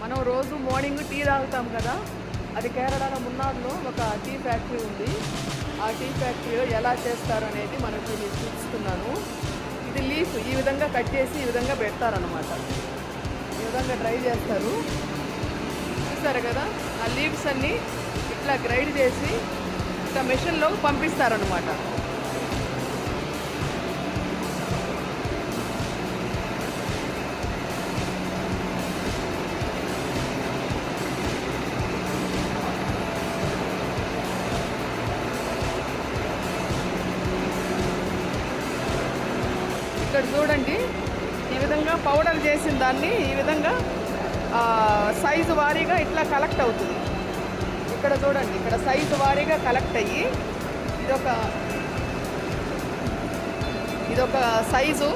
మనం రోజు morning tea తాగుతాం కదా, అది కేరళలో మున్నార్లో ఒక టీ ఫ్యాక్టరీ ఉంది. ఆ టీ ఫ్యాక్టరీలో ఎలా చేస్తారు అనేది మనకు నేను చూపిస్తున్నాను. ఇది లీఫ్ ఈ విధంగా కట్ చేసి ఈ విధంగా పెడతారనమాట. ఈ విధంగా డ్రై చేస్తారు, చూస్తారు కదా. ఆ లీవ్స్ అన్నీ ఇట్లా గ్రైండ్ చేసి ఇట్లా మెషిన్లో పంపిస్తారనమాట. ఇక్కడ చూడండి, ఈ విధంగా పౌడర్ చేసిన దాన్ని ఈ విధంగా సైజు వారీగా ఇట్లా కలెక్ట్ అవుతుంది. ఇక్కడ చూడండి, ఇక్కడ సైజు వారీగా కలెక్ట్ అయ్యి ఇదొక సైజు